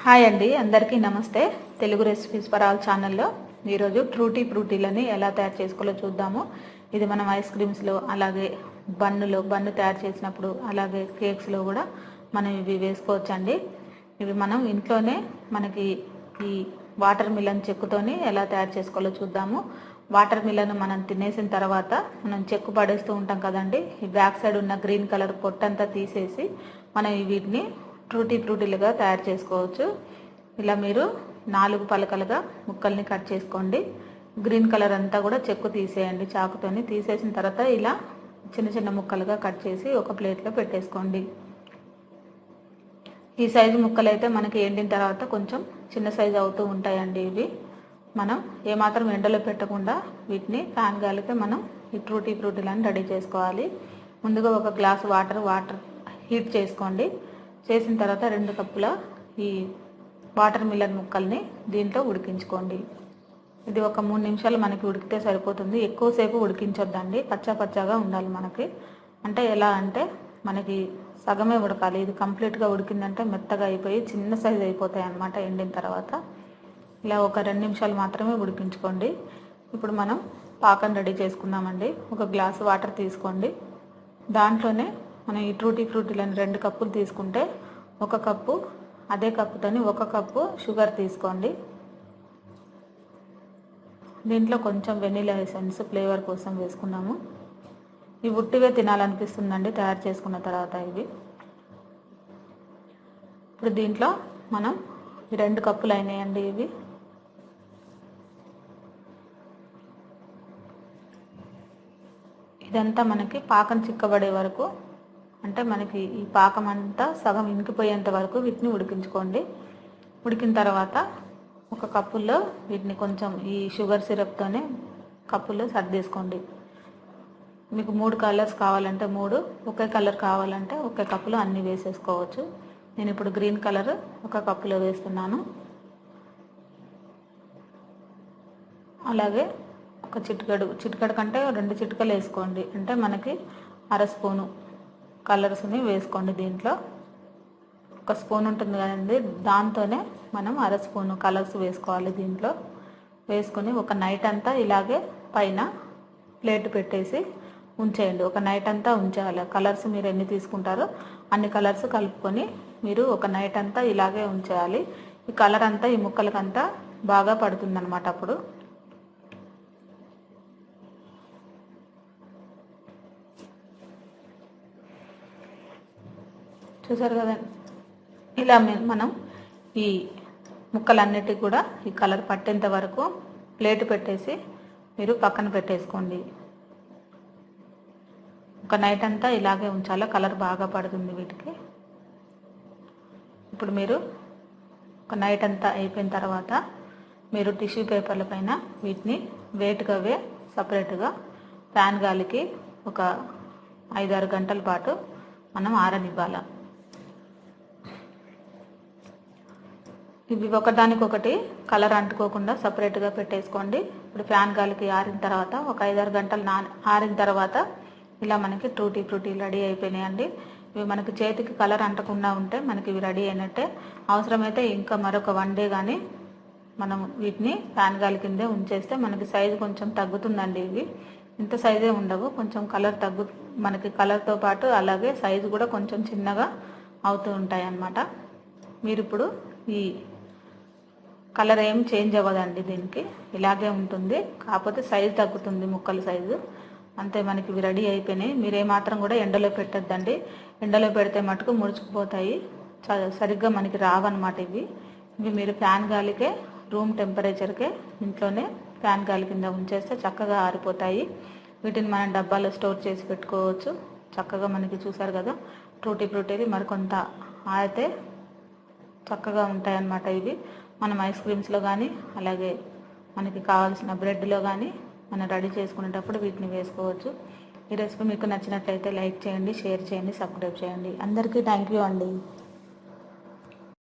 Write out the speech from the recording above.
Hi అండి, అందరికీ నమస్తే. తెలుగు రెసిపీస్ ఫర్ ఆల్ ఛానల్లో ఈరోజు ఫ్రూటీలని ఎలా తయారు చేసుకోవాలో చూద్దాము. ఇది మనం ఐస్ క్రీమ్స్లో, అలాగే బన్ను తయారు చేసినప్పుడు, అలాగే కేక్స్లో కూడా మనం ఇవి వేసుకోవచ్చండి. ఇవి మనం ఇంట్లోనే మనకి ఈ వాటర్ మిలన్ చెక్కుతోని ఎలా తయారు చేసుకోవాలో చూద్దాము. వాటర్ మిలన్ మనం తినేసిన తర్వాత మనం చెక్కు పడేస్తూ ఉంటాం కదండి. ఈ బ్యాక్ సైడ్ ఉన్న గ్రీన్ కలర్ పొట్టంతా తీసేసి మనం వీటిని ఫ్రూటీలుగా తయారు చేసుకోవచ్చు. ఇలా మీరు 4 పలకలుగా ముక్కల్ని కట్ చేసుకోండి. గ్రీన్ కలర్ అంతా కూడా చెక్కు తీసేయండి. చాకుతోని తీసేసిన తర్వాత ఇలా చిన్న చిన్న ముక్కలుగా కట్ చేసి ఒక ప్లేట్లో పెట్టేసుకోండి. ఈ సైజు ముక్కలు అయితే మనకి ఎండిన తర్వాత కొంచెం చిన్న సైజు అవుతూ ఉంటాయండి. ఇవి మనం ఏమాత్రం ఎండలో పెట్టకుండా వీటిని ఫ్యాన్ గాలికి మనం ఈ ఫ్రూటీలను రెడీ చేసుకోవాలి. ముందుగా ఒక గ్లాస్ వాటర్ హీట్ చేసుకోండి. చేసిన తర్వాత 2 కప్పుల ఈ వాటర్ మిలన్ ముక్కల్ని దీంట్లో ఉడికించుకోండి. ఇది ఒక 3 నిమిషాలు మనకి ఉడికితే సరిపోతుంది. ఎక్కువసేపు ఉడికించొద్దండి, పచ్చాగా ఉండాలి మనకి. అంటే ఎలా అంటే మనకి సగమే ఉడకాలి. ఇది కంప్లీట్గా ఉడికిందంటే మెత్తగా అయిపోయి చిన్న సైజు అయిపోతాయి అన్నమాట ఎండిన తర్వాత. ఇలా ఒక 2 నిమిషాలు మాత్రమే ఉడికించుకోండి. ఇప్పుడు మనం పాకం రెడీ చేసుకుందామండి. ఒక గ్లాసు వాటర్ తీసుకోండి. దాంట్లోనే మనం ఈ ఫ్రూటీలను 2 కప్పులు తీసుకుంటే 1 కప్పు, అదే కప్పుతోని 1 కప్పు షుగర్ తీసుకోండి. దీంట్లో కొంచెం వెనిలా ఎసెన్స్ ఫ్లేవర్ కోసం వేసుకున్నాము. ఇవి ఉట్టివే తినాలనిపిస్తుందండి తయారు చేసుకున్న తర్వాత. ఇవి ఇప్పుడు దీంట్లో మనం 2 కప్పులు అయినాయండి. ఇవి ఇదంతా మనకి పాకం చిక్కబడే వరకు, అంటే మనకి ఈ పాకం అంతా సగం ఇంకిపోయేంత వరకు వీటిని ఉడికించుకోండి. ఉడికిన తర్వాత 1 కప్పుల్లో వీటిని కొంచెం ఈ షుగర్ సిరప్తోనే కప్పుల్లో సర్దేసుకోండి. మీకు 3 కలర్స్ కావాలంటే 3, ఒకే కలర్ కావాలంటే 1 కప్పులో అన్నీ వేసేసుకోవచ్చు. నేను ఇప్పుడు గ్రీన్ కలర్ 1 కప్పులో వేస్తున్నాను. అలాగే ఒక చిటికెడు కంటే 2 చిటికలు వేసుకోండి. అంటే మనకి 1/2 స్పూను కలర్స్ని వేసుకోండి. దీంట్లో 1 స్పూన్ ఉంటుంది కదండి, దాంతోనే మనం 1/2 స్పూను కలర్స్ వేసుకోవాలి. దీంట్లో వేసుకొని ఒక నైట్ అంతా ఇలాగే పైన ప్లేట్ పెట్టేసి ఉంచేయండి. ఒక నైట్ అంతా ఉంచాలి. కలర్స్ మీరు ఎన్ని తీసుకుంటారో అన్ని కలర్స్ కలుపుకొని మీరు ఒక నైట్ అంతా ఇలాగే ఉంచేయాలి. ఈ కలర్ అంతా ఈ ముక్కలకంతా బాగా పడుతుంది అన్నమాట. అప్పుడు చూసారు కదండి, ఇలా మనం ఈ ముక్కలన్నిటికీ కూడా ఈ కలర్ పట్టేంత వరకు ప్లేట్ పెట్టేసి మీరు పక్కన పెట్టేసుకోండి. ఒక నైట్ అంతా ఇలాగే ఉంచాలి. కలర్ బాగా పడుతుంది వీటికి. ఇప్పుడు మీరు ఒక నైట్ అంతా అయిపోయిన తర్వాత మీరు టిష్యూ పేపర్ల పైన వీటిని వేటుగా సపరేట్గా ఫ్యాన్ గాలికి ఒక 5-6 గంటల పాటు మనం ఆరనివ్వాలి. ఇవి ఒకదానికొకటి కలర్ అంటుకోకుండా సపరేట్గా పెట్టేసుకోండి. ఇప్పుడు ఫ్యాన్ గాలికి ఆరిన తర్వాత ఒక 5-6 గంటలు ఆరిన తర్వాత ఇలా మనకి ఫ్రూటీ రెడీ అయిపోయినాయండి. ఇవి మనకి చేతికి కలర్ అంటకుండా ఉంటే మనకి ఇవి రెడీ అయినట్టే. అవసరమైతే ఇంకా మరొక 1 డే కానీ మనం వీటిని ఫ్యాన్ గాలి కిందే ఉంచేస్తే మనకి సైజు కొంచెం తగ్గుతుందండి. ఇవి ఇంత సైజే ఉండవు, కొంచెం కలర్ మనకి కలర్తో పాటు అలాగే సైజు కూడా కొంచెం చిన్నగా అవుతూ ఉంటాయి అన్నమాట. మీరు ఇప్పుడు ఈ కలర్ ఏం చేంజ్ అవ్వదండి, దీనికి ఇలాగే ఉంటుంది. కాకపోతే సైజు తగ్గుతుంది, ముక్కల సైజు అంతే. మనకి ఇవి రెడీ అయిపోయినాయి. మీరు ఏమాత్రం కూడా ఎండలో పెట్టద్దండి. ఎండలో పెడితే మటుకు ముడుచుకుపోతాయి, సరిగ్గా మనకి రావన్నమాట. ఇవి మీరు ఫ్యాన్ గాలికే, రూమ్ టెంపరేచర్కే ఇంట్లోనే ఫ్యాన్ గాలి కింద ఉంచేస్తే చక్కగా ఆరిపోతాయి. వీటిని మనం డబ్బాలో స్టోర్ చేసి పెట్టుకోవచ్చు చక్కగా. మనకి చూసారు కదా ఫ్రూటీ మరికొంత ఆరితే చక్కగా ఉంటాయన్నమాట. ఇవి మనం ఐస్ క్రీమ్స్లో కానీ, అలాగే మనకి కావాల్సిన బ్రెడ్లో కానీ మనం రెడీ చేసుకునేటప్పుడు వీటిని వేసుకోవచ్చు. ఈ రెసిపీ మీకు నచ్చినట్లయితే లైక్ చేయండి, షేర్ చేయండి, సబ్స్క్రైబ్ చేయండి. అందరికీ థ్యాంక్ యూ అండి.